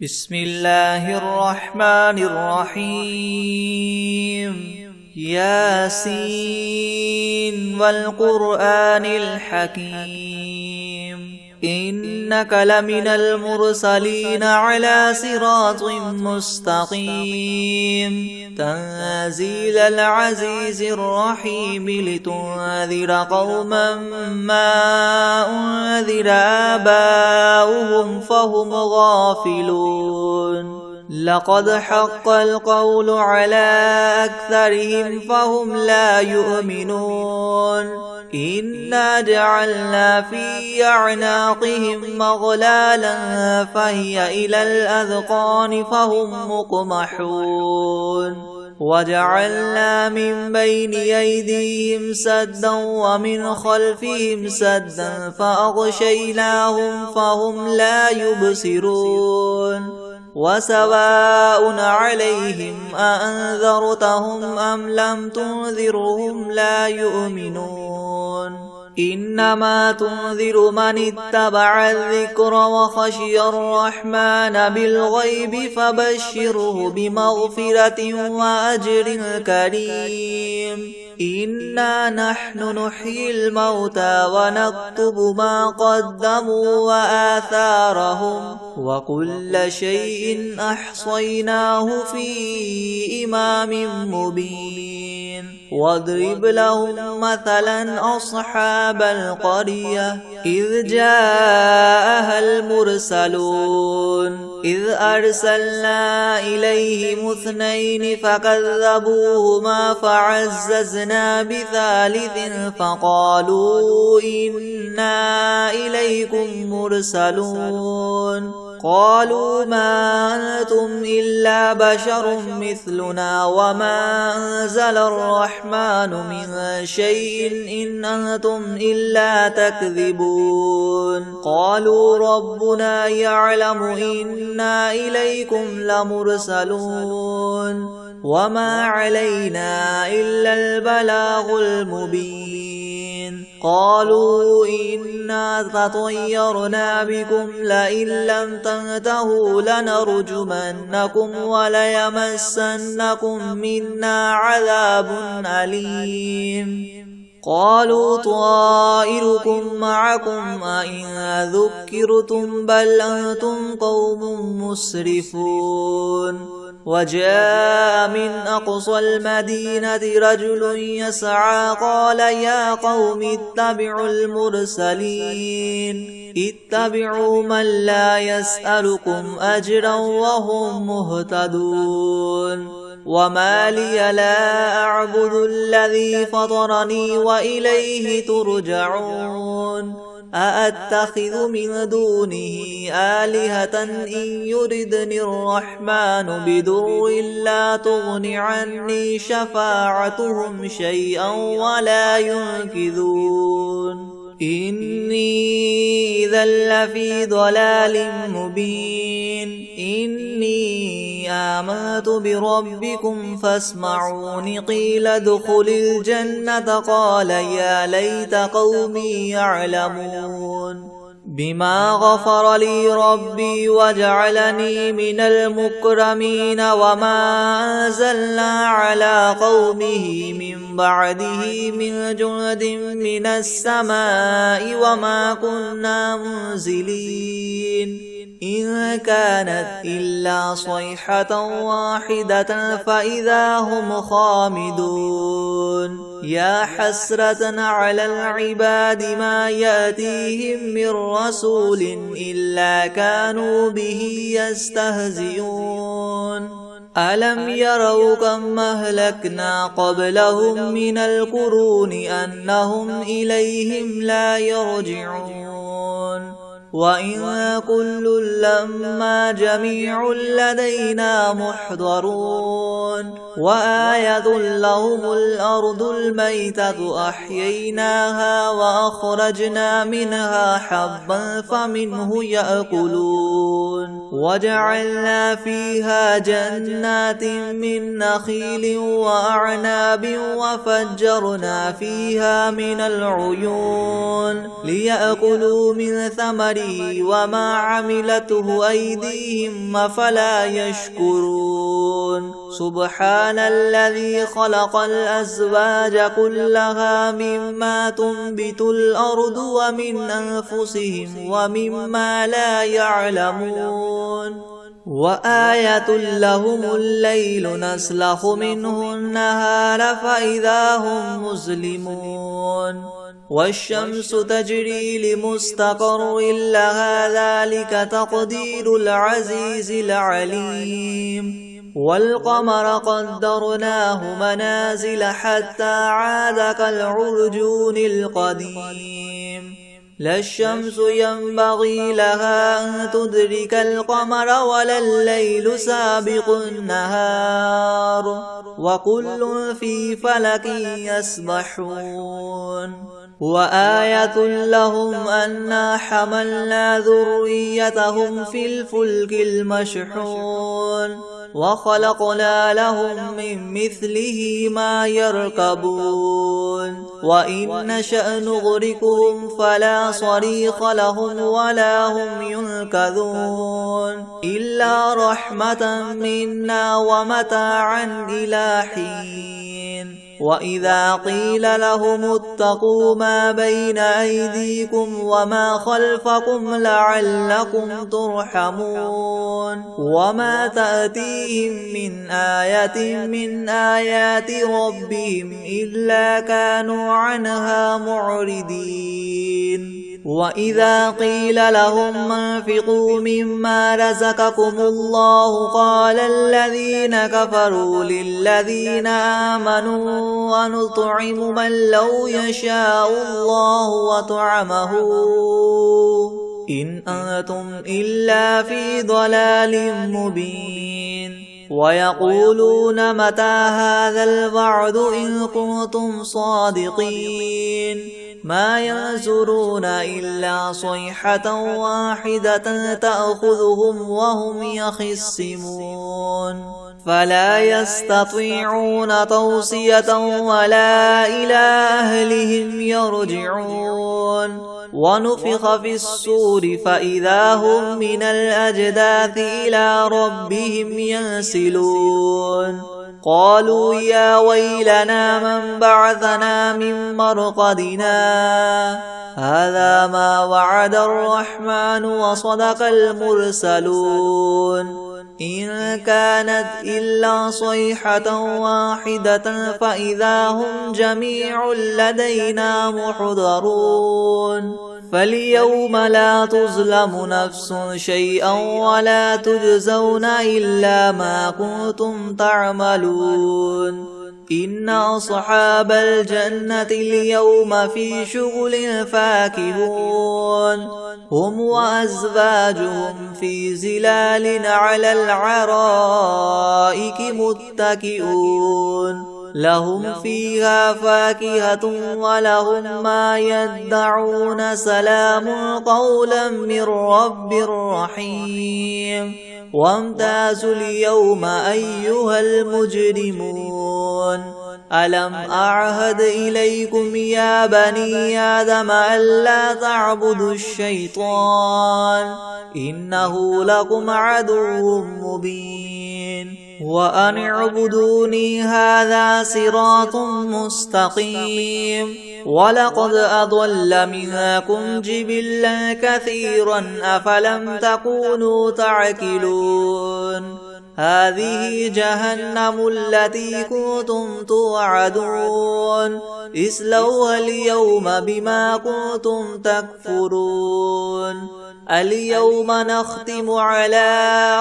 بسم الله الرحمن الرحيم ياسين والقرآن الحكيم إنك لمن المرسلين على صراط مستقيم تنزيل العزيز الرحيم لتنذر قوما ما أنذر آباؤهم فهم غافلون لقد حق القول على أكثرهم فهم لا يؤمنون إنا جعلنا في أعناقهم مغلالا فهي إلى الأذقان فهم مقمحون وجعلنا من بين أيديهم سدا ومن خلفهم سدا فأغشيناهم فهم لا يبصرون وسواء عليهم أأنذرتهم أم لم تنذرهم لا يؤمنون إنما تنذر من اتبع الذكر وخشي الرحمن بالغيب فبشره بمغفرة وأجر كريم إنا نحن نحيي الموتى ونكتب ما قدموا وآثارهم وكل شيء أحصيناه في إمام مبين واضرب لهم مثلا أصحاب القرية إذ جاءها المرسلون إذ أرسلنا إليهم اثنين فكذبوهما فعززنا بثالث فقالوا إنا إليكم مرسلون قالوا ما أنتم إلا بشر مثلنا وما أنزل الرحمن من شيء إن أنتم إلا تكذبون قالوا ربنا يعلم إنا إليكم لمرسلون وما علينا إلا البلاغ المبين قالوا إنا تطيرنا بكم لئن لم تنتهوا لنرجمنكم وليمسنكم منا عذاب أليم قالوا طائركم معكم أئن ذكرتم بل أنتم قوم مسرفون وجاء من أقصى المدينة رجل يسعى قال يا قوم اتبعوا المرسلين اتبعوا من لا يسألكم أجرا وهم مهتدون وما لي لا أعبد الذي فطرني وإليه ترجعون أأتخذ من دونه آلهة إن يردني الرحمن بدر لا تغن عني شفاعتهم شيئا ولا ينقذون إني إذا لفي ضلال مبين إني آمنت بربكم فاسمعون قيل ادخل الجنة قال يا ليت قومي يعلمون بما غفر لي ربي وجعلني من المكرمين وما أنزلنا على قومه من بعده من جند من السماء وما كنا منزلين إن كانت إلا صيحة واحدة فإذا هم خامدون يا حسرة على العباد ما يأتيهم من رسول إلا كانوا به يستهزئون ألم يروا كم أهلكنا قبلهم من القرون أنهم إليهم لا يرجعون وإن كل لما جميع لدينا محضرون وآية لهم الأرض الميتة أحييناها وأخرجنا منها حبا فمنه يأكلون وجعلنا فيها جنات من نخيل وأعناب وفجرنا فيها من العيون ليأكلوا من ثمره وما عملته أيديهم أفلا يشكرون سبحان الذي خلق الأزواج كلها مما تنبت الأرض ومن أنفسهم ومما لا يعلمون وآية لهم الليل نسلخ منه النهار فإذا هم مظلمون والشمس تجري لمستقر لها ذلك تقدير العزيز العليم والقمر قدرناه منازل حتى عاد كالعرجون القديم لا الشمس ينبغي لها أن تدرك القمر ولا الليل سابق النهار وكل في فلك يسبحون وآية لهم أنا حملنا ذريتهم في الفلك المشحون وخلقنا لهم من مثله ما يركبون وإن نشأ نغرقهم فلا صريخ لهم ولا هم ينقذون إلا رحمة منا ومتاعا إلى حين وإذا قيل لهم اتقوا ما بين أيديكم وما خلفكم لعلكم ترحمون وما تأتيهم من آية من آيات ربهم إلا كانوا عنها معرضين وإذا قيل لهم انفقوا مما رزقكم الله قال الذين كفروا للذين آمنوا ونطعم من لو يشاء الله وطعمه إن أنتم إلا في ضلال مبين ويقولون متى هذا الوعد إن كنتم صادقين ما ينظرون إلا صيحة واحدة تأخذهم وهم يخصمون فلا يستطيعون توصية ولا إلى أهلهم يرجعون ونفخ في الصور فإذا هم من الأجداث إلى ربهم ينسلون قالوا يا ويلنا من بعثنا من مرقدنا هذا ما وعد الرحمن وصدق المرسلون إن كانت إلا صيحة واحدة فإذا هم جميع لدينا محضرون فاليوم لا تظلم نفس شيئا ولا تجزون إلا ما كنتم تعملون إن أصحاب الجنة اليوم في شغل فاكهون هم وأزواجهم في ظلال على العرائك متكئون لهم فيها فاكهة ولهم ما يدعون سلام قولا من رب رحيم وامتازوا اليوم أيها المجرمون ألم أعهد إليكم يا بني آدم ألا تعبدوا الشيطان إنه لكم عدو مبين وأن اعبدوني هذا صراط مستقيم ولقد أضل منكم جبلا كثيرا أفلم تكونوا تعقلون هذه جهنم التي كنتم توعدون اصلوها اليوم بما كنتم تكفرون اليوم نختم على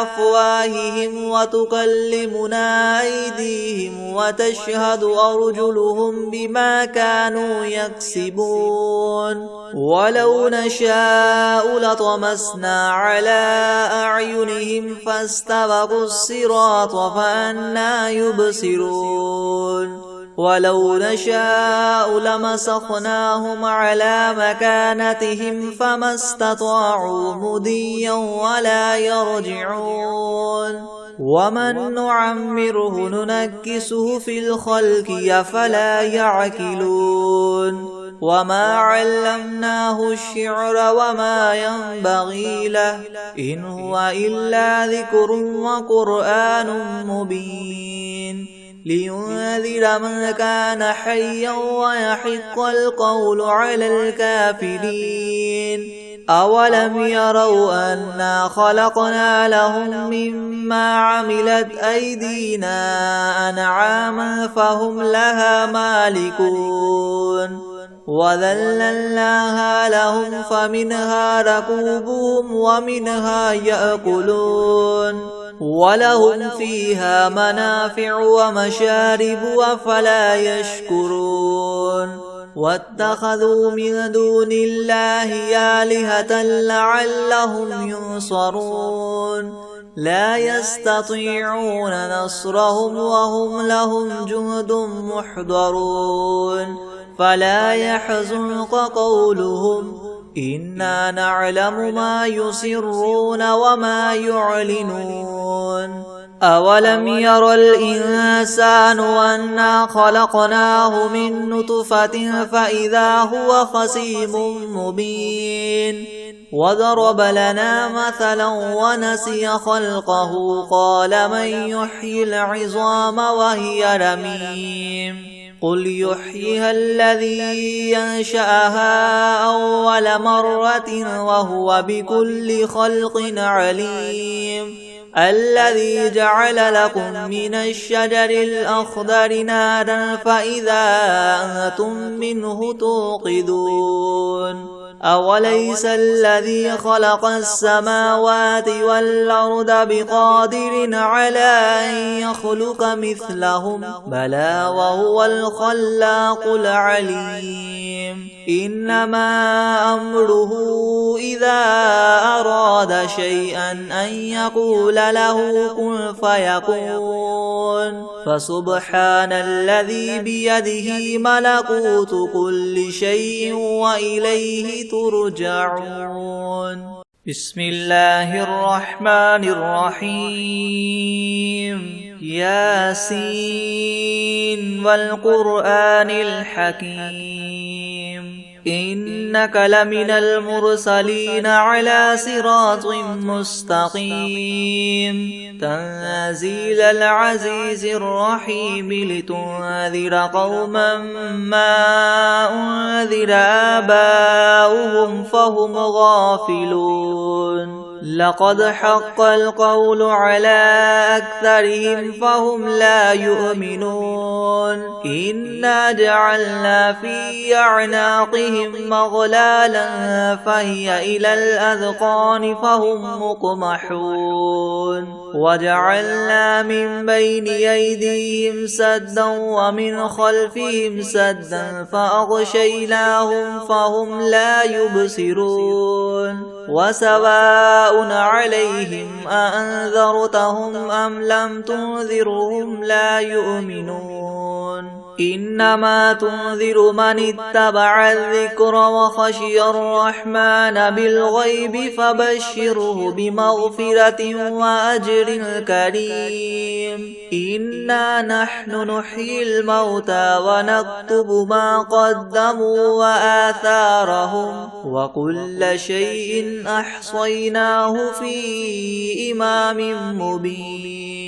أفواههم وتكلمنا أيديهم وتشهد أرجلهم بما كانوا يكسبون ولو نشاء لطمسنا على أعينهم فاستبقوا الصراط فأنى يبصرون ولو نشاء لمسخناهم على مكانتهم فما استطاعوا مضيا ولا يرجعون ومن نعمره ننكسه في الخلق أفلا يعقلون وما علمناه الشعر وما ينبغي له إن هو إلا ذكر وقرآن مبين لينذر من كان حيا ويحق القول على الكافرين أولم يروا أنا خلقنا لهم مما عملت أيدينا أنعاما فهم لها مالكون وذللناها لهم فمنها ركوبهم ومنها يأكلون ولهم فيها منافع ومشارب أفلا يشكرون واتخذوا من دون الله آلهة لعلهم ينصرون لا يستطيعون نصرهم وهم لهم جند محضرون فلا يحزنك قولهم إنا نعلم ما يسرون وما يعلنون أولم ير الإنسان أنا خلقناه من نطفة فإذا هو خصيم مبين وضرب لنا مثلا ونسي خلقه قال من يحيي العظام وهي رميم قل يحييها الذي ينشأها أول مرة وهو بكل خلق عليم الذي جعل لكم من الشجر الأخضر نارا فإذا أنتم منه توقدون أوليس الذي خلق السماوات والأرض بقادر على أن يخلق مثلهم بلى وهو الخلاق العليم إنما أمره إذا أراد شيئا أن يقول له كن فيكون فسبحان الذي بيده ملكوت كل شيء وإليه ترجعون بسم الله الرحمن الرحيم ياسين والقرآن الحكيم إنك لمن المرسلين على صراط مستقيم تنزيل العزيز الرحيم لتنذر قوما ما أنذر آباؤهم فهم غافلون لقد حق القول على أكثرهم فهم لا يؤمنون إنا جعلنا في أعناقهم مغلالا فهي إلى الأذقان فهم مقمحون وجعلنا من بين أيديهم سدا ومن خلفهم سدا فأغشيناهم فهم لا يبصرون وسواء عليهم أأنذرتهم أم لم تنذرهم لا يؤمنون إنما تنذر من اتبع الذكر وخشي الرحمن بالغيب فبشره بمغفرة وأجر كريم إنا نحن نحيي الموتى ونكتب ما قدموا وآثارهم وكل شيء أحصيناه في إمام مبين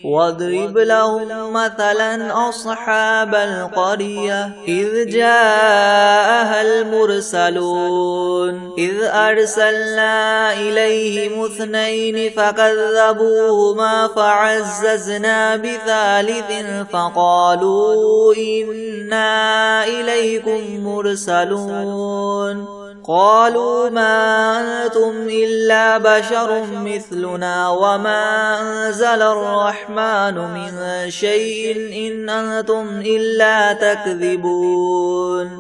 واضرب لهم مثلا أصحاب القرية إذ جاءها المرسلون إذ أرسلنا إليهم 2 فكذبوهما فعززنا بثالث فقالوا إنا إليكم مرسلون قالوا ما أنتم إلا بشر مثلنا وما أنزل الرحمن من شيء إن أنتم إلا تكذبون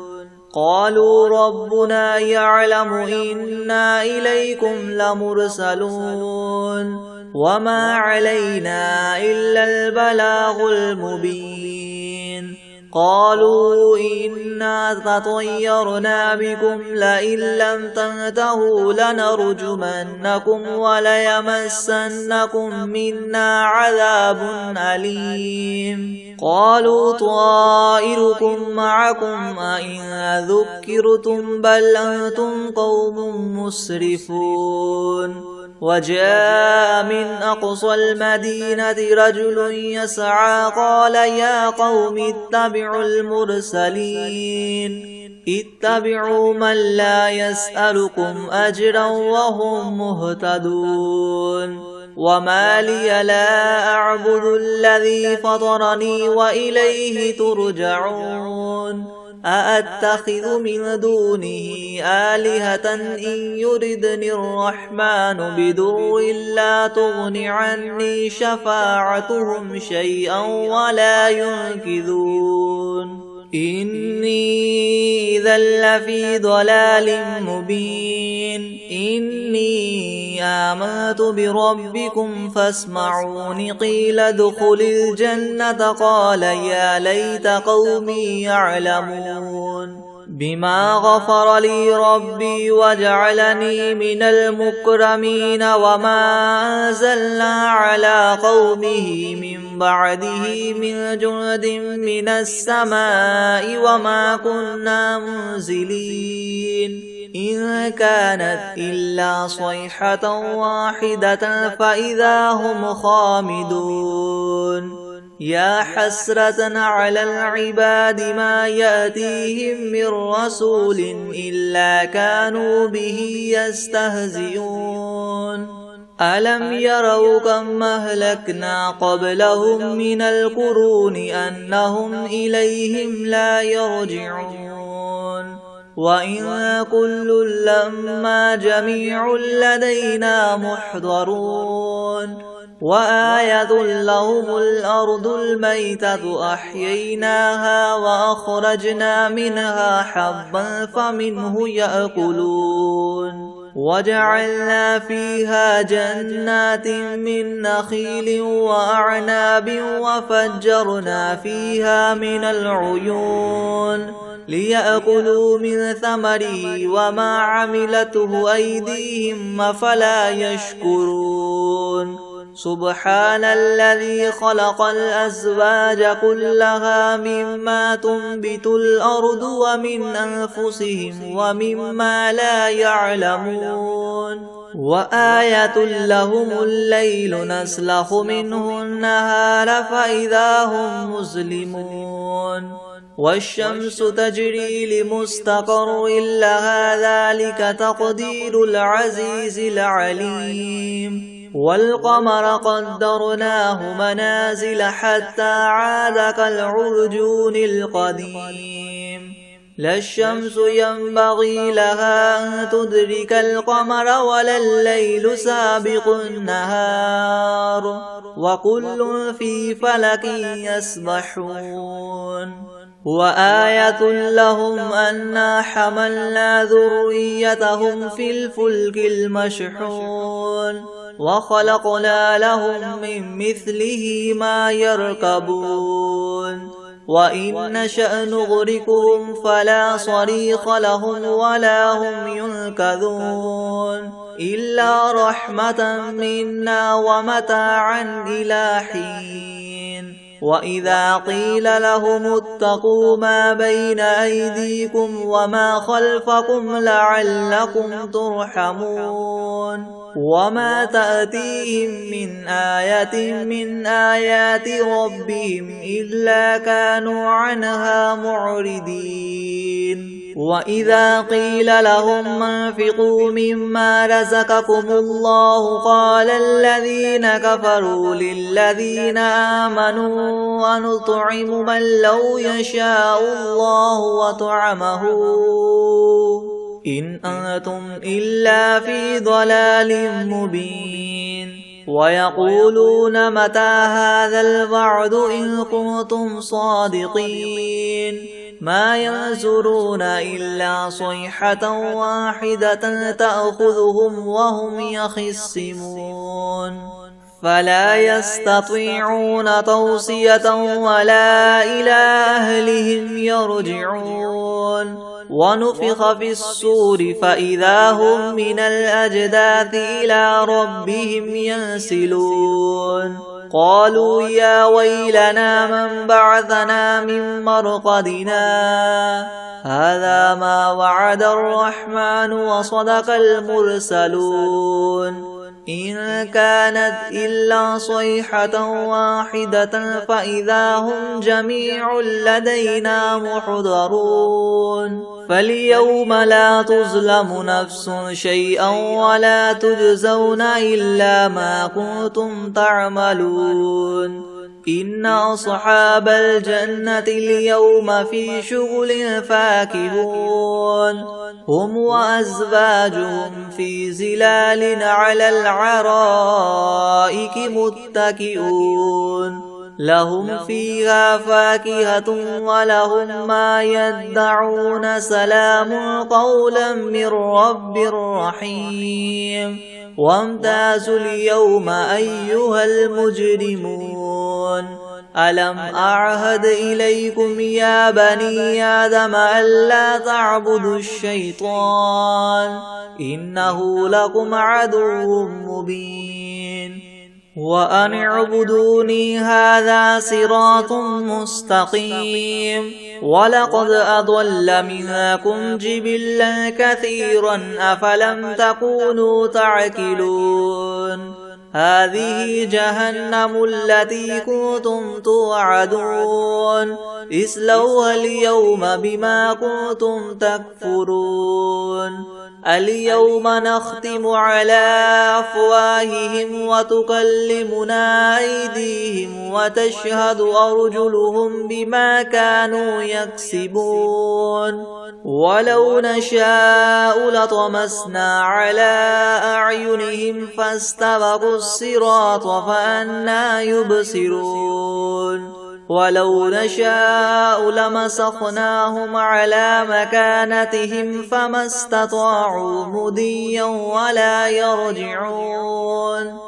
قالوا ربنا يعلم إنا إليكم لمرسلون وما علينا إلا البلاغ المبين قالوا إنا تطيرنا بكم لئن لم تنتهوا لنرجمنكم وليمسنكم منا عذاب أليم قالوا طائركم معكم أئن ذكرتم بل أنتم قوم مسرفون وجاء من أقصى المدينة رجل يسعى قال يا قوم اتبعوا المرسلين اتبعوا من لا يسألكم أجرا وهم مهتدون وما لي لا أعبد الذي فطرني وإليه ترجعون أأتخذ من دونه آلهة إن يردني الرحمن بدر لا تغن عني شفاعتهم شيئا ولا ينقذون إني إذا لفي ضلال مبين إني آمنت بربكم فاسمعون قيل ادخل الجنة قال يا ليت قومي يعلمون بما غفر لي ربي وجعلني من المكرمين وما أنزلنا على قومه من بعده من جند من السماء وما كنا منزلين إن كانت إلا صيحة واحدة فإذا هم خامدون يا حسرة على العباد ما يأتيهم من رسول إلا كانوا به يستهزئون ألم يروا كم أهلكنا قبلهم من القرون أنهم إليهم لا يرجعون وإن كل لما جميع لدينا محضرون وآية لهم الأرض الميتة أحييناها وأخرجنا منها حبا فمنه يأكلون وجعلنا فيها جنات من نخيل وأعناب وفجرنا فيها من العيون ليأكلوا من ثمره وما عملته أيديهم أفلا يشكرون سبحان الذي خلق الأزواج كلها مما تنبت الأرض ومن أنفسهم ومما لا يعلمون وآية لهم الليل نسلخ منه النهار فإذا هم مظلمون والشمس تجري لمستقر لها ذلك تقدير العزيز العليم والقمر قدرناه منازل حتى عاد كالعرجون القديم لا الشمس ينبغي لها أن تدرك القمر ولا الليل سابق النهار وكل في فلك يسبحون وآية لهم أنا حملنا ذريتهم في الفلك المشحون وخلقنا لهم من مثله ما يركبون وإن نشأ نغرقهم فلا صريخ لهم ولا هم ينقذون إلا رحمة منا ومتاعا إلى حين وإذا قيل لهم اتقوا ما بين أيديكم وما خلفكم لعلكم ترحمون وما تأتيهم من آية من آيات ربهم إلا كانوا عنها معرضين وإذا قيل لهم انفقوا مما رزقكم الله قال الذين كفروا للذين آمنوا ونطعم من لو يشاء الله وطعمه إن أنتم إلا في ضلال مبين ويقولون متى هذا الوعد إن كنتم صادقين ما ينظرون إلا صيحة واحدة تأخذهم وهم يخصمون فلا يستطيعون توصية ولا إلى أهلهم يرجعون ونفخ في الصور فإذا هم من الأجداث إلى ربهم ينسلون قالوا يا ويلنا من بعثنا من مرقدنا هذا ما وعد الرحمن وصدق المرسلون إن كانت إلا صيحة واحدة فإذا هم جميع لدينا محضرون فاليوم لا تظلم نفس شيئا ولا تجزون إلا ما كنتم تعملون إن أصحاب الجنة اليوم في شغل فاكهون هم وأزواجهم في زلال على العرائك متكئون لهم فيها فاكهة ولهم ما يدعون سلام قولا من رب رحيم وامتازوا اليوم أيها المجرمون ألم أعهد إليكم يا بني آدم ألا تعبدوا الشيطان إنه لكم عدو مبين وأن اعبدوني هذا صراط مستقيم ولقد أضل منكم جبلا كثيرا أفلم تكونوا تعقلون هذه جهنم التي كنتم توعدون اصلوها اليوم بما كنتم تكفرون اليوم نختم على أفواههم وتكلمنا أيديهم وتشهد أرجلهم بما كانوا يكسبون ولو نشاء لطمسنا على أعينهم فاستبقوا الصراط فأنى يبصرون ولو نشاء لمسخناهم على مكانتهم فما استطاعوا مضيا ولا يرجعون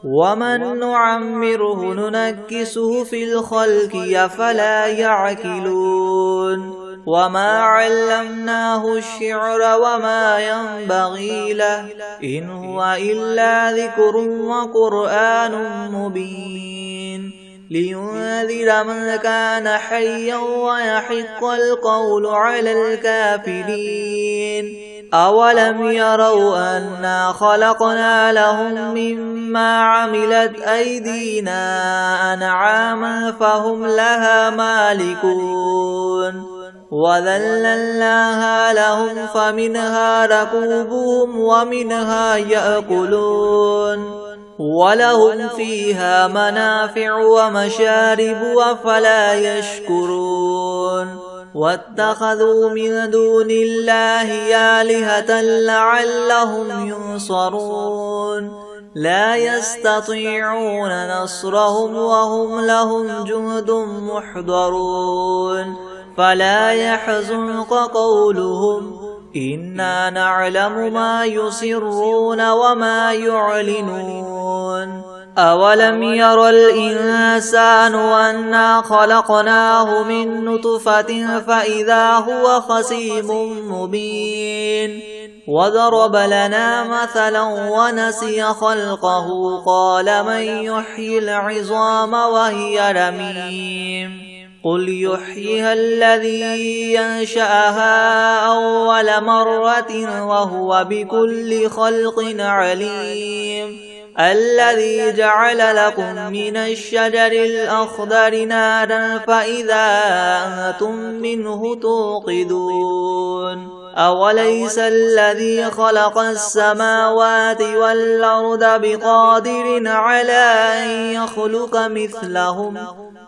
ومن نعمره ننكسه في الخلق أفلا يعقلون وما علمناه الشعر وما ينبغي له إن هو إلا ذكر وقرآن مبين لينذر من كان حيا ويحق القول على الكافرين أولم يروا أنا خلقنا لهم مما عملت أيدينا أنعاما فهم لها مالكون وذللناها لهم فمنها ركوبهم ومنها يأكلون ولهم فيها منافع ومشارب أفلا يشكرون واتخذوا من دون الله آلهة لعلهم ينصرون لا يستطيعون نصرهم وهم لهم جند محضرون فلا يحزنك قولهم إنا نعلم ما يسرون وما يعلنون أولم ير الإنسان أنا خلقناه من نطفة فإذا هو خصيم مبين وضرب لنا مثلا ونسي خلقه قال من يحيي العظام وهي رميم قل يحييها الذي ينشأها أول مرة وهو بكل خلق عليم الذي جعل لكم من الشجر الأخضر نارا فإذا أنتم منه توقدون أوليس الذي خلق السماوات والأرض بقادر على أن يخلق مثلهم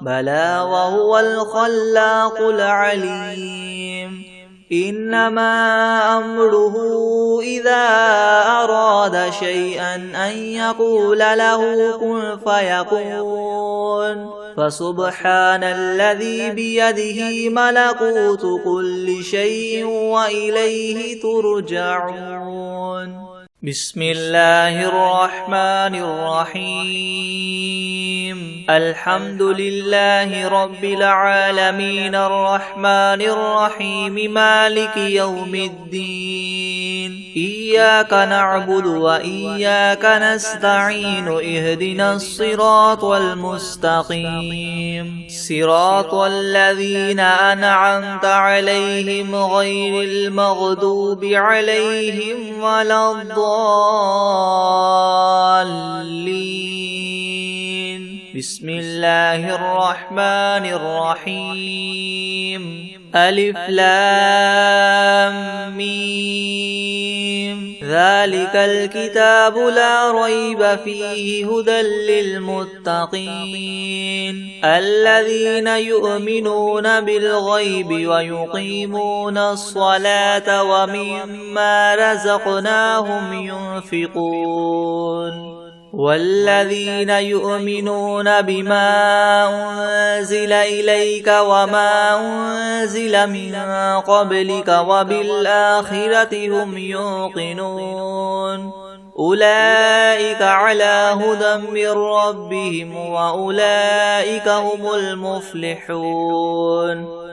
بلى وهو الخلاق العليم إنما أمره إذا أراد شيئا أن يقول له كن فيكون فسبحان الذي بيده ملكوت كل شيء وإليه ترجعون. بسم الله الرحمن الرحيم الحمد لله رب العالمين الرحمن الرحيم مالك يوم الدين إياك نعبد وإياك نستعين اهدنا الصراط المستقيم صراط الذين أنعمت عليهم غير المغضوب عليهم ولا الضالين بسم الله الرحمن الرحيم ألف لام ميم ذلك الكتاب لا ريب فيه هدى للمتقين الذين يؤمنون بالغيب ويقيمون الصلاة ومما رزقناهم ينفقون والذين يؤمنون بما أنزل إليك وما أنزل من قبلك وبالآخرة هم يوقنون أولئك على هدى من ربهم وأولئك هم المفلحون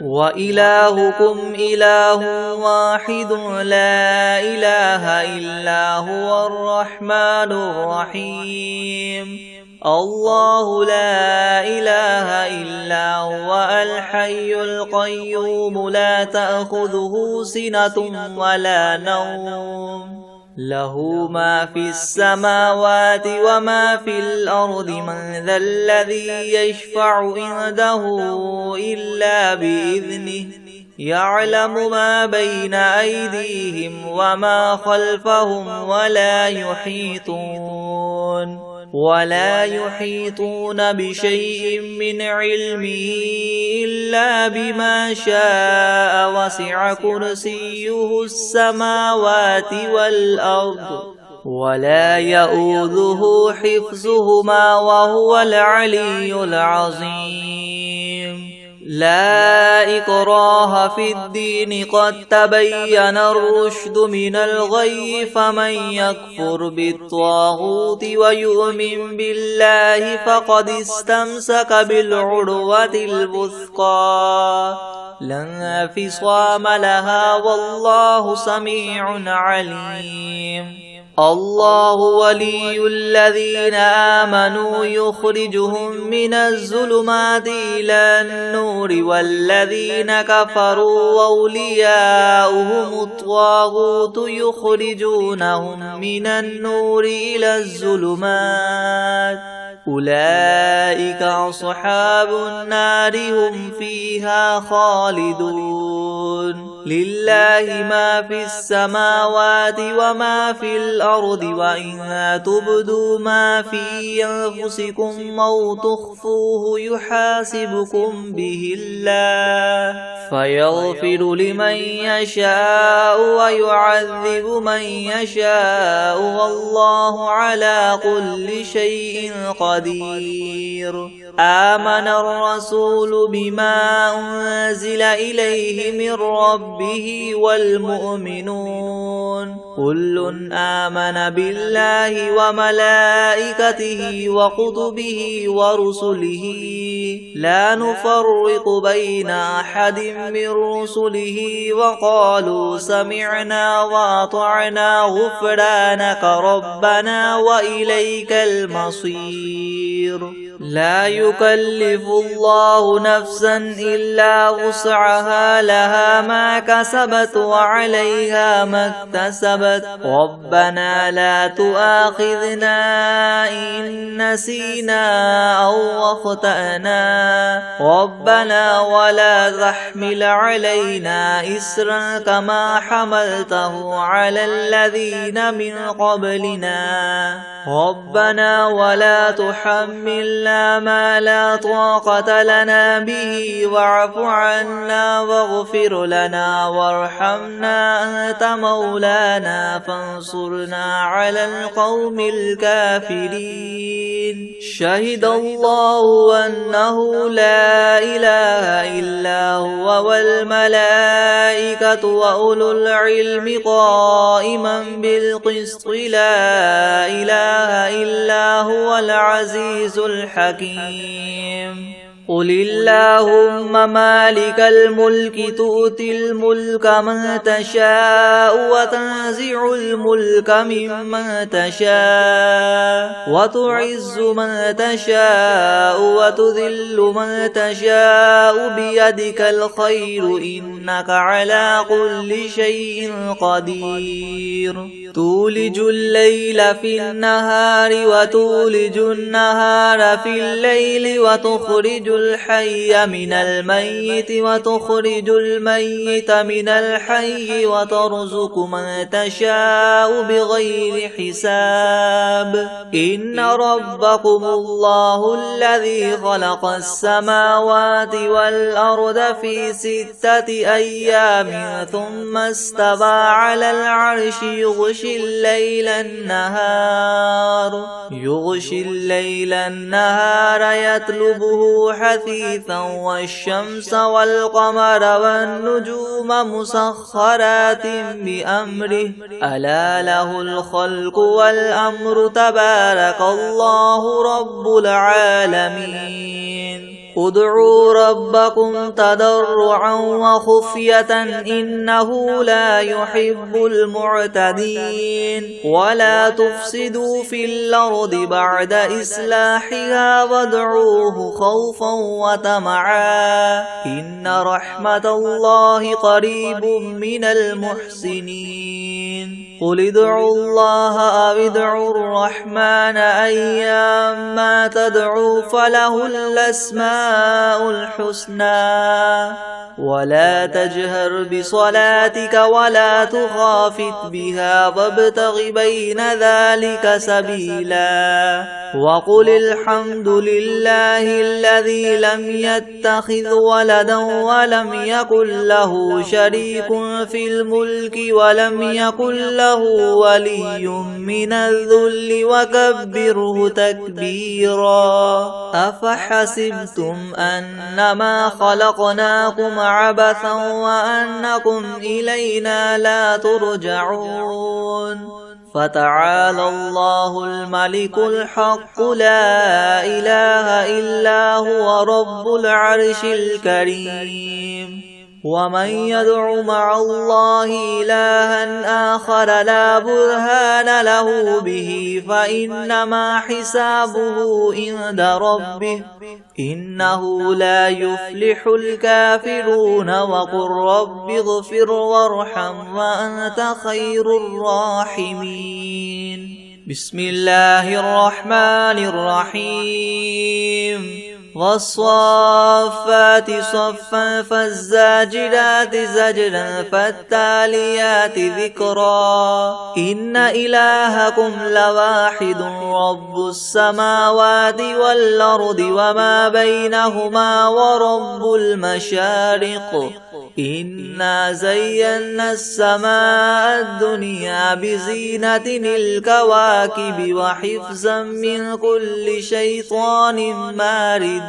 وإلهكم إله واحد لا إله إلا هو الرحمن الرحيم الله لا إله إلا هو الحي القيوم لا تأخذه سنة ولا نوم له ما في السماوات وما في الأرض من ذا الذي يشفع عنده إلا بإذنه يعلم ما بين أيديهم وما خلفهم ولا يحيطون بشيء من علمه إلا بما شاء وسع كرسيه السماوات والأرض ولا يؤوده حفظهما وهو العلي العظيم لا إكراه في الدين قد تبين الرشد من الغي فمن يكفر بالطاغوت ويؤمن بالله فقد استمسك بالعروة الوثقى لا انفصام لها والله سميع عليم الله ولي الذين آمنوا يخرجهم من الظلمات إلى النور والذين كفروا أولياؤهم الطاغوت يخرجونهم من النور إلى الظلمات أولئك أصحاب النار هم فيها خالدون لله ما في السماوات وما في الأرض وإن تبدوا ما في أنفسكم أو تخفوه يحاسبكم به الله فيغفر لمن يشاء ويعذب من يشاء والله على كل شيء قدير آمن الرسول بما أنزل إليه من ربه والمؤمنون كل آمن بالله وملائكته وكتبه ورسله لا نفرق بين أحد من رسله وقالوا سمعنا وأطعنا غفرانك ربنا وإليك المصير لا يكلف الله نفسا إلا وسعها لها ما كسبت وعليها ما اكتسبت ربنا لا تؤاخذنا إن نسينا أو أخطأنا ربنا ولا تحمل علينا إسرا كما حملته على الذين من قبلنا ربنا ولا تحمل تحملنا ما لا طاقة لنا به واعف عنا واغفر لنا وارحمنا أنت مولانا فانصرنا على القوم الكافرين. شهد الله أنه لا إله إلا هو والملائكة وأولو العلم قائما بالقسط لا إله إلا هو العزيز الحكيم. قل اللهم مالك الملك تؤتي الملك من تشاء وتنزع الملك ممن تشاء وتعز من تشاء وتذل من تشاء بيدك الخير إنك على كل شيء قدير. تولج الليل في النهار وتولج النهار في الليل وتخرج الحي من الميت وتخرج الميت من الحي وترزق من تشاء بغير حساب. إن ربكم الله الذي خلق السماوات والأرض في 6 أيام ثم استوى على العرش يغشي الليل النهار يطلبه حثيثا والشمس والقمر والنجوم مسخرات بأمره ألا له الخلق والأمر تبارك الله رب العالمين. ادعوا ربكم تضرعا وخفية إنه لا يحب المعتدين. ولا تفسدوا في الأرض بعد إصلاحها وادعوه خوفا وطمعا إن رحمة الله قريب من المحسنين. قل ادعوا الله أو ادعوا الرحمن أيما تدعوا فله الأسماء الحسنى. ولا تجهر بصلاتك ولا تخافت بها وابتغ بين ذلك سبيلا. وقل الحمد لله الذي لم يتخذ ولدا ولم يكن له شريك في الملك ولم يكن له ولي من الذل وكبره تكبيرا. أفحسبتم أنما خلقناكم عبثا وأنكم إلينا لا ترجعون. فتعالى الله الملك الحق لا إله إلا هو رب العرش الكريم. ومن يدع مع الله إلها آخر لا برهان له به فإنما حسابه عند ربه إنه لا يفلح الكافرون. وقل رب اغفر وارحم وأنت خير الراحمين. بسم الله الرحمن الرحيم. والصافات صفا فالزاجرات زجرا فالتاليات ذكرا. إن إلهكم لواحد رب السماوات والأرض وما بينهما ورب المشارق. إنا زينا السماء الدنيا بزينة الكواكب وحفظا من كل شيطان مارد.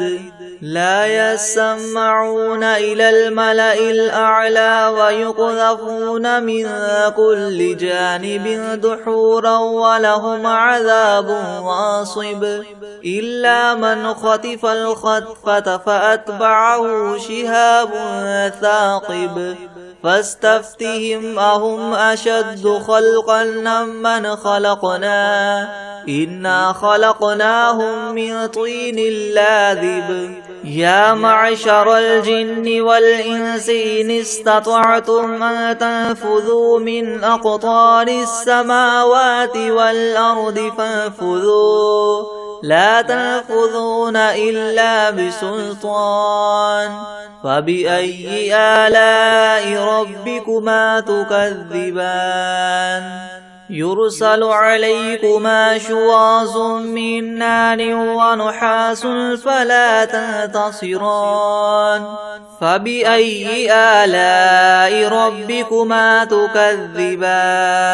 لا يسمعون إلى الملأ الأعلى ويقذفون من كل جانب دحورا ولهم عذاب واصب. إلا من خطف الخطفة فأتبعه شهاب ثاقب. فاستفتهم أهم أشد خلقا ممن خلقنا إنا خلقناهم من طين لاذب. يا معشر الجن والإنس إن استطعتم أن تنفذوا من أقطار السماوات والأرض فانفذوا لا تنفذون إلا بسلطان. فبأي آلاء ربكما تكذبان. يرسل عليكما شواظ من نار ونحاس فلا تنتصران فبأي آلاء ربكما تكذبان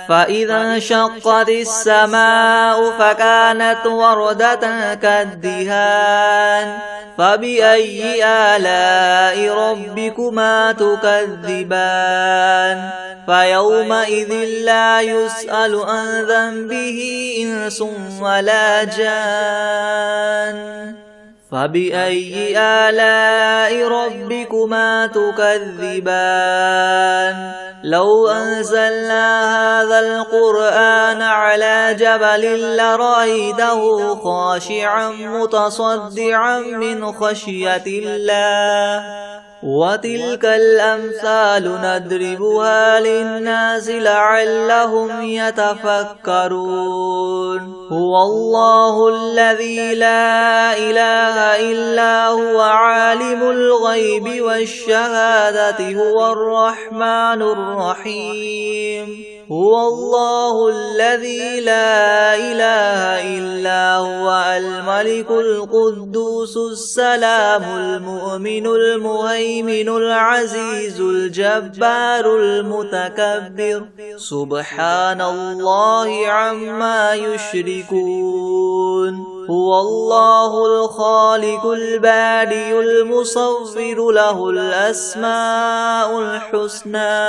فإذا انشقت السماء فكانت وردة كالدهان فبأي آلاء ربكما تكذبان فيومئذ لا يسأل عن ذنبه إنس ولا جان فبأي آلاء ربكما تكذبان لو أنزلنا هذا القرآن على جبل لرأيته خاشعا متصدعا من خشية الله وتلك الأمثال نضربها للناس لعلهم يتفكرون هو الله الذي لا إله إلا هو عالم الغيب والشهادة هو الرحمن الرحيم هو الله الذي لا إله إلا هو الملك القدوس السلام المؤمن المهيمن العزيز الجبار المتكبر سبحان الله عما يشركون هو الله الخالق البارئ المصور له الأسماء الحسنى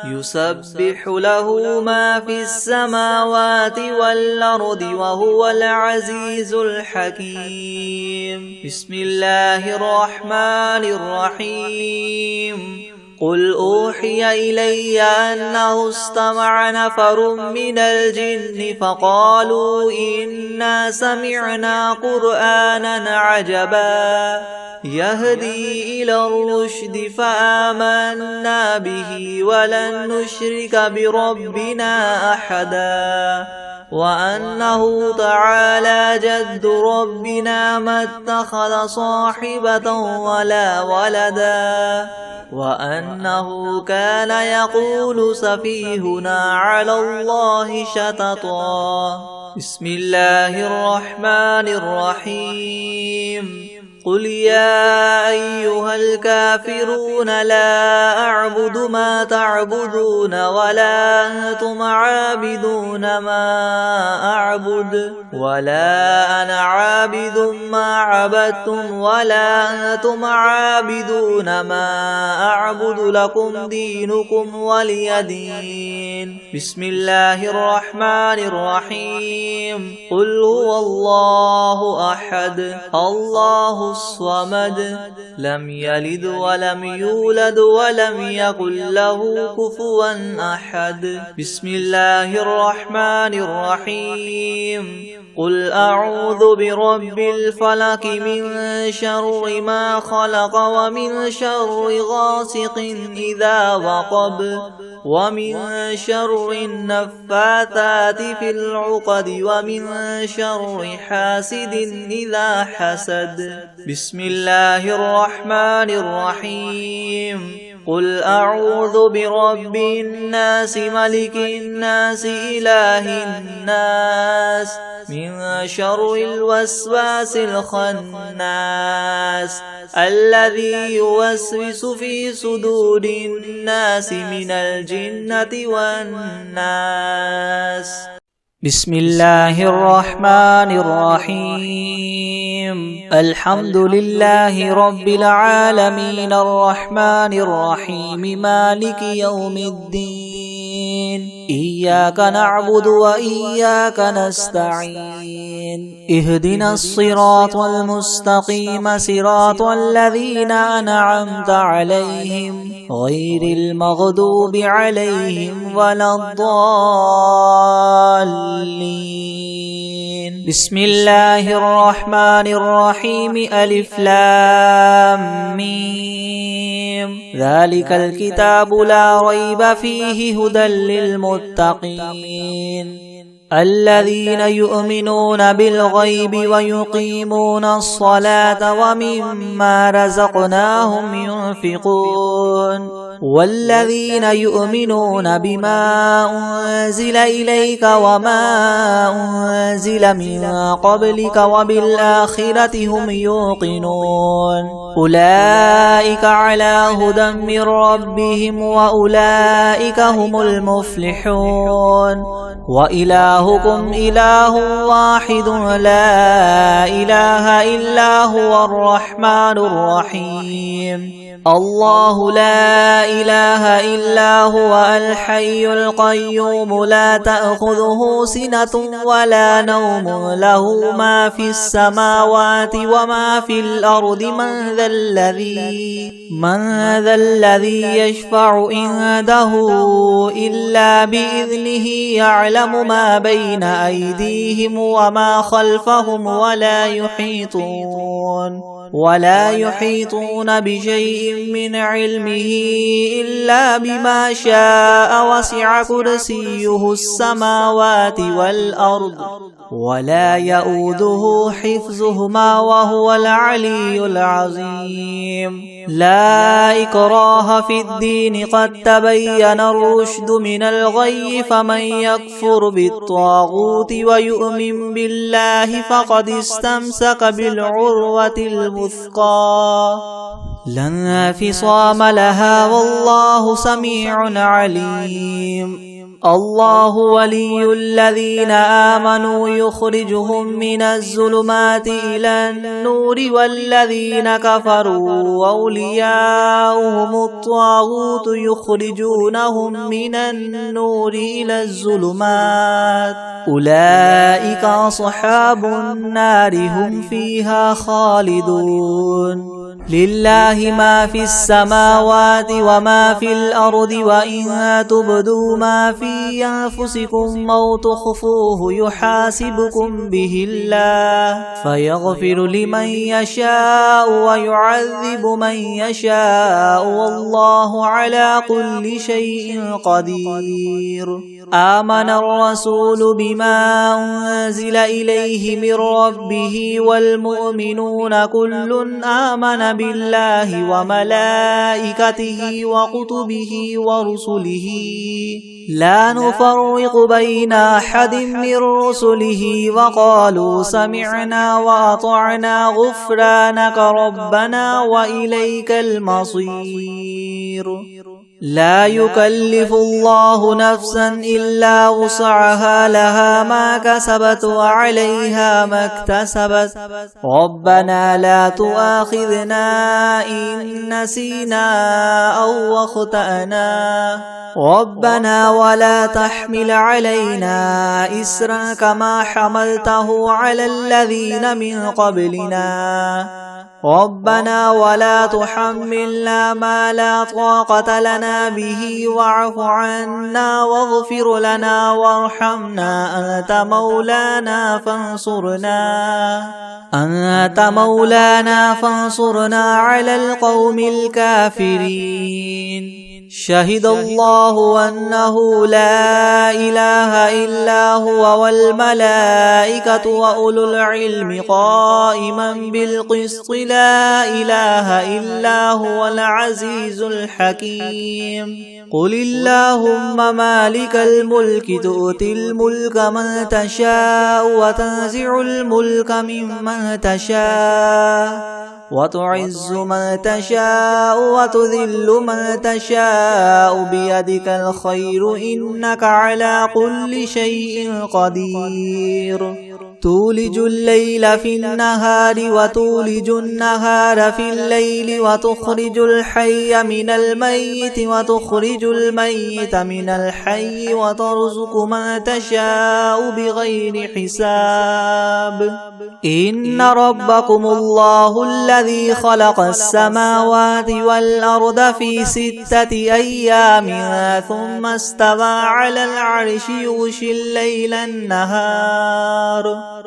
يسبح له ما في السماوات والأرض وهو العزيز الحكيم بسم الله الرحمن الرحيم قل أوحي إلي أنه استمع نفر من الجن فقالوا إنا سمعنا قرآنا عجبا يهدي إلى الرشد فآمنا به ولن نشرك بربنا أحدا وأنه تعالى جد ربنا ما اتخذ صاحبة ولا ولدا وأنه كان يقول سفيهنا على الله شططا بسم الله الرحمن الرحيم قل يا أيها الكافرون لا أعبد ما تعبدون ولا أنتم عابدون ما أعبد ولا أنا عابد ما عبدتم ولا أنتم عابدون ما أعبد لكم دينكم ولي دين بسم الله الرحمن الرحيم قل هو الله أحد الله الصمد لم يلد ولم يولد ولم يكن له كفوا أحد بسم الله الرحمن الرحيم قل أعوذ برب الفلق من شر ما خلق ومن شر غاسق إذا وقب ومن شر النفاثات في العقد ومن شر حاسد إذا حسد بسم الله الرحمن الرحيم قل أعوذ برب الناس ملك الناس إله الناس من شر الوسواس الخناس الذي يوسوس في صدور الناس من الجنة والناس بسم الله الرحمن الرحيم الحمد لله رب العالمين الرحمن الرحيم مالك يوم الدين إياك نعبد وإياك نستعين اهدنا الصراط المستقيم صراط الذين أنعمت عليهم غير المغضوب عليهم ولا الضالين بسم الله الرحمن الرحيم ألف لام ميم ذلك الكتاب لا ريب فيه هدى للمتقين الذين يؤمنون بالغيب ويقيمون الصلاة ومما رزقناهم ينفقون والذين يؤمنون بما أنزل إليك وما أنزل من قبلك وبالآخرة هم يوقنون أولئك على هدى من ربهم وأولئك هم المفلحون وإلهكم إله واحد لا إله إلا هو الرحمن الرحيم الله لا إله إلا هو الحي القيوم لا تأخذه سنة ولا نوم له ما في السماوات وما في الأرض من ذا الذي يشفع عنده إلا بإذنه يعلم ما بين أيديهم وما خلفهم ولا يحيطون بشيء من علمه إلا بما شاء وسع كرسيه السماوات والأرض ولا يؤوده حفظهما وهو العلي العظيم لا إكراه في الدين قد تبين الرشد من الغي فمن يكفر بالطاغوت ويؤمن بالله فقد استمسك بالعروة الوثقى لا انفصام لها والله سميع عليم الله ولي الذين آمنوا يخرجهم من الظلمات إلى النور والذين كفروا أولياؤهم الطاغوت يخرجونهم من النور إلى الظلمات أولئك أصحاب النار هم فيها خالدون لله ما في السماوات وما في الأرض وإن تبدوا ما في أنفسكم أو تخفوه يحاسبكم به الله فيغفر لمن يشاء ويعذب من يشاء والله على كل شيء قدير آمن الرسول بما أنزل إليه من ربه والمؤمنون كل آمن بالله وملائكته وكتبه ورسله لا نفرق بين أحد من رسله وقالوا سمعنا وأطعنا غفرانك ربنا وإليك المصير لا يكلف الله نفسا إلا وسعها لها ما كسبت وعليها ما اكتسبت ربنا لا تؤاخذنا إن نسينا أو أخطأنا ربنا ولا تحمل علينا إسرا كما حملته على الذين من قبلنا ربنا ولا تحملنا ما لا طاقة لنا به واعف عنا واغفر لنا وارحمنا أنت مولانا فانصرنا على القوم الكافرين شهد الله أنه لا إله إلا هو والملائكة وأولو العلم قائما بالقسط لا إله إلا هو العزيز الحكيم قل اللهم مالك الملك تؤتي الملك من تشاء وتنزع الملك ممن تشاء وتعز من تشاء وتذل من تشاء بيدك الخير إنك على كل شيء قدير تولج الليل في النهار وتولج النهار في الليل وتخرج الحي من الميت وتخرج الميت من الحي وترزق من تشاء بغير حساب إن ربكم الله الذي خلق السماوات والأرض في 6 أيام ثم استوى على العرش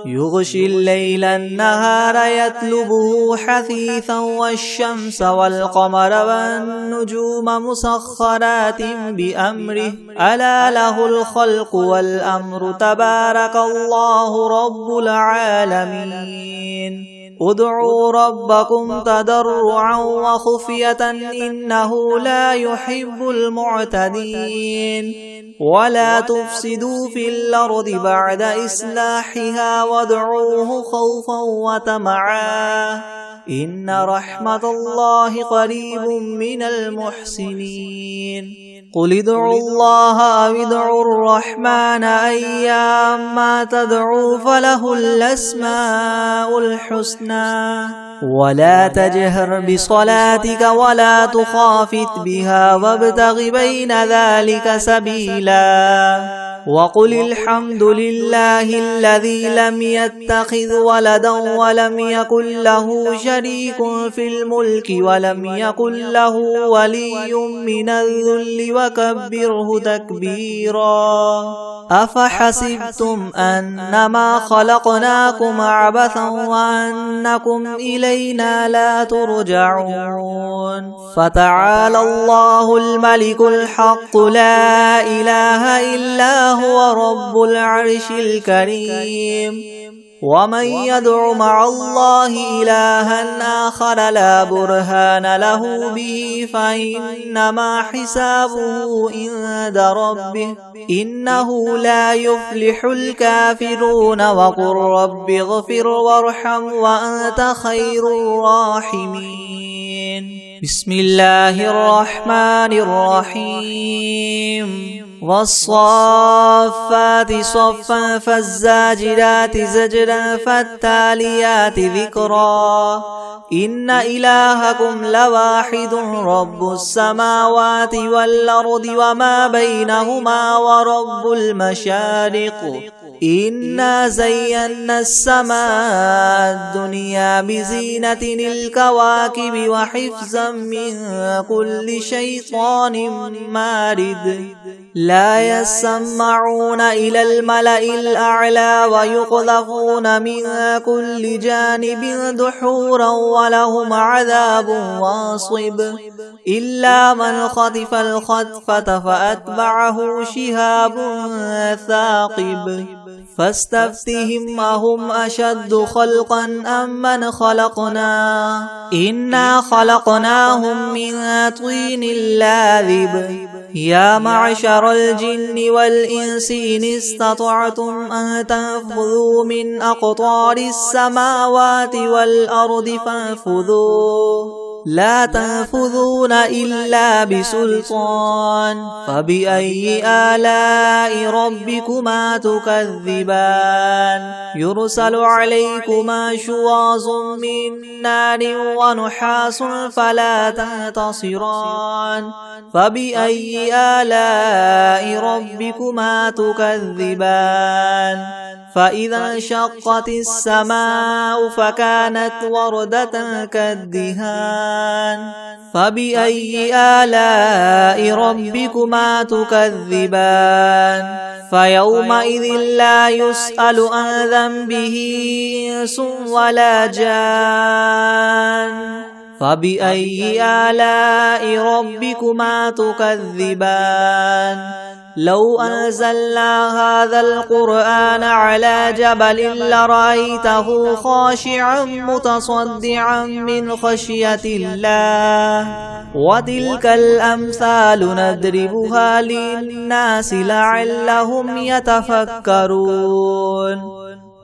يغشي الليل النهار يطلبه حثيثا والشمس والقمر والنجوم مسخرات بأمره ألا له الخلق والأمر تبارك الله رب العالمين ادعوا ربكم تضرعا وخفية إنه لا يحب المعتدين ولا تفسدوا في الأرض بعد إصلاحها وادعوه خوفا وطمعا إن رحمة الله قريب من المحسنين قل ادعوا الله أو ادعوا الرحمن أيما تدعوا فله الأسماء الحسنى ولا تجهر بصلاتك ولا تخافت بها وابتغ بين ذلك سبيلا وقل الحمد لله الذي لم يتخذ ولدا ولم يكن له شريك في الملك ولم يكن له ولي من الذل وكبره تكبيرا أفحسبتم أنما خلقناكم عبثا وأنكم إلينا لا ترجعون فتعالى الله الملك الحق لا إله إلا هو رب العرش الكريم ومن يدع مع الله إلها آخر لا برهان له به فإنما حسابه عند ربه إنه لا يفلح الكافرون وقل رب اغفر وارحم وأنت خير الراحمين بسم الله الرحمن الرحيم والصافات صفا فالزاجرات زجرا فالتاليات ذكرا إن إلهكم لواحد رب السماوات والأرض وما بينهما ورب المشارق إنا زينا السماء الدنيا بزينة الكواكب وحفظا من كل شيطان مارد لا يسمعون إلى الملأ الأعلى ويقذفون من كل جانب دحورا ولهم عذاب واصب إلا من خطف الخطفة فأتبعه شهاب ثاقب فاستفتهم أهم أشد خلقا أم من خلقنا إنا خلقناهم من طين لاذب يا معشر الجن والإنس إن استطعتم أن تنفذوا من أقطار السماوات والأرض فانفذوا لا تنفذون إلا بسلطان فبأي آلاء ربكما تكذبان يرسل عليكما شواظ من نار ونحاس فلا تنتصران فبأي آلاء ربكما تكذبان فإذا انشقت السماء فكانت وردة كالدهان فبأي آلاء ربكما تكذبان فيومئذ لا يسأل عن ذنبه إنس ولا جان فبأي آلاء ربكما تكذبان لو أنزلنا هذا القرآن على جبل لرأيته خاشعا متصدعا من خشية الله وتلك الأمثال نضربها للناس لعلهم يتفكرون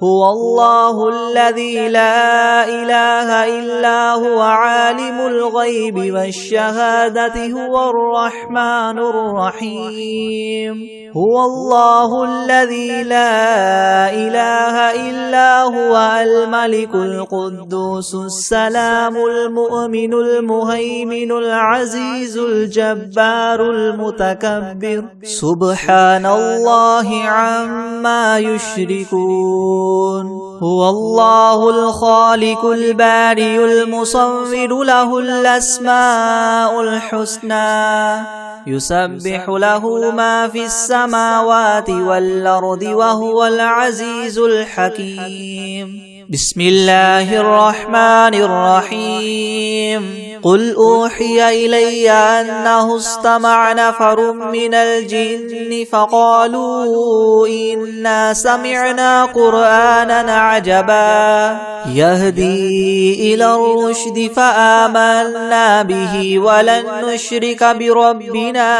هو الله الذي لا إله إلا هو عالم الغيب والشهادة هو الرحمن الرحيم هو الله الذي لا إله إلا هو الملك القدوس السلام المؤمن المهيمن العزيز الجبار المتكبر سبحان الله عما يشركون هو الله الخالق البارئ المصور له الأسماء الحسنى يسبح له ما في السماوات والأرض وهو العزيز الحكيم بسم الله الرحمن الرحيم قل أوحي إلي أنه استمع نفر من الجن فقالوا إنا سمعنا قرآنا عجبا يهدي إلى الرشد فآمنا به ولن نشرك بربنا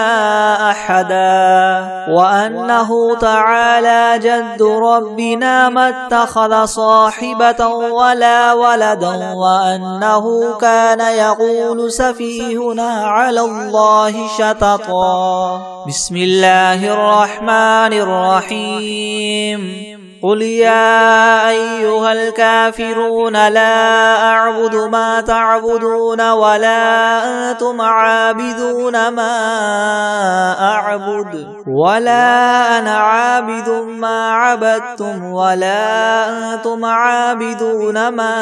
أحدا وأنه تعالى جد ربنا ما اتخذ صاحبة ولا ولدا وأنه كان يقول سفيهنا على الله شططا بسم الله الرحمن الرحيم قل يا أيها الكافرون لا أعبد ما تعبدون ولا أنتم عابدون ما أعبد ولا أنا عابد ما عبدتم ولا أنتم عابدون ما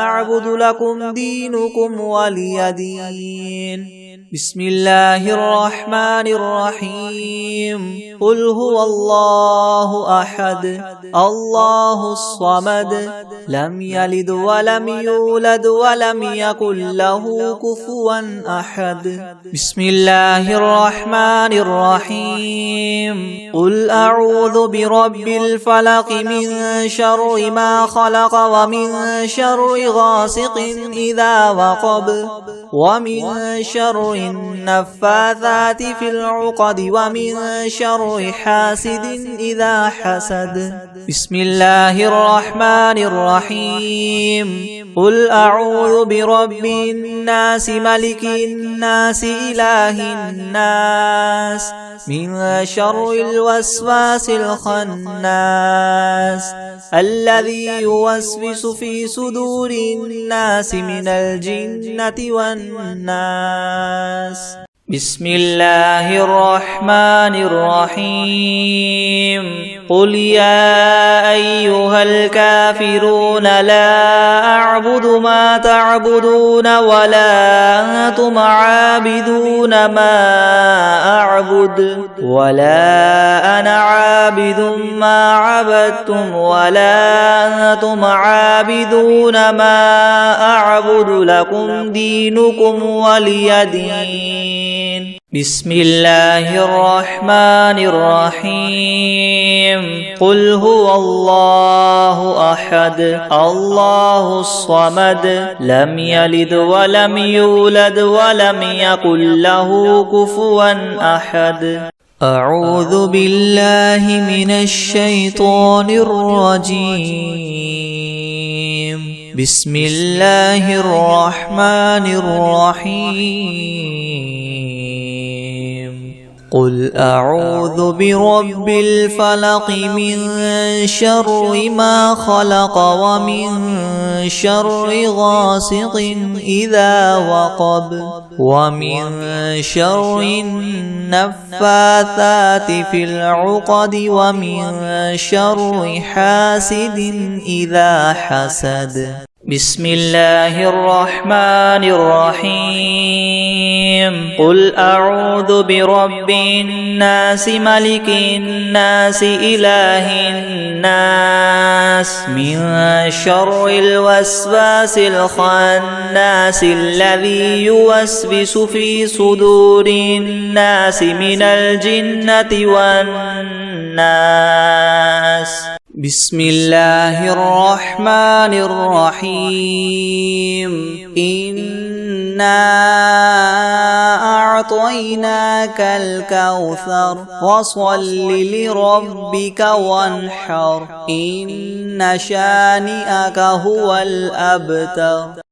أعبد لكم دينكم ولي دين بسم الله الرحمن الرحيم قل هو الله أحد الله الصمد لم يلد ولم يولد ولم يكن له كفوا أحد بسم الله الرحمن الرحيم قل أعوذ برب الفلق من شر ما خلق ومن شر غاسق إذا وقب ومن شر النفاثات في العقد ومن شر حاسد إذا حسد بسم الله الرحمن الرحيم قل أعوذ برب الناس ملك الناس إله الناس من شر الوسواس الخناس الذي يوسوس في صدور الناس من الجنة والناس بسم الله الرحمن الرحيم قل يا أيها الكافرون لا أعبد ما تعبدون ولا أنتم عابدون ما أعبد ولا أنا عابد ما عبدتم ولا أنتم عابدون ما أعبد لكم دينكم ولي دين بسم الله الرحمن الرحيم قل هو الله أحد الله الصمد لم يلد ولم يولد ولم يكن له كفوا أحد أعوذ بالله من الشيطان الرجيم بسم الله الرحمن الرحيم قل أعوذ برب الفلق من شر ما خلق ومن شر غاسق إذا وقب ومن شر النفاثات في العقد ومن شر حاسد إذا حسد بسم الله الرحمن الرحيم قل أعوذ برب الناس ملك الناس إله الناس من شر الوسواس الخناس الذي يوسوس في صدور الناس من الجنة والناس بسم الله الرحمن الرحيم إنا أعطيناك الكوثر فصل لربك وانحر إن شانئك هو الأبتر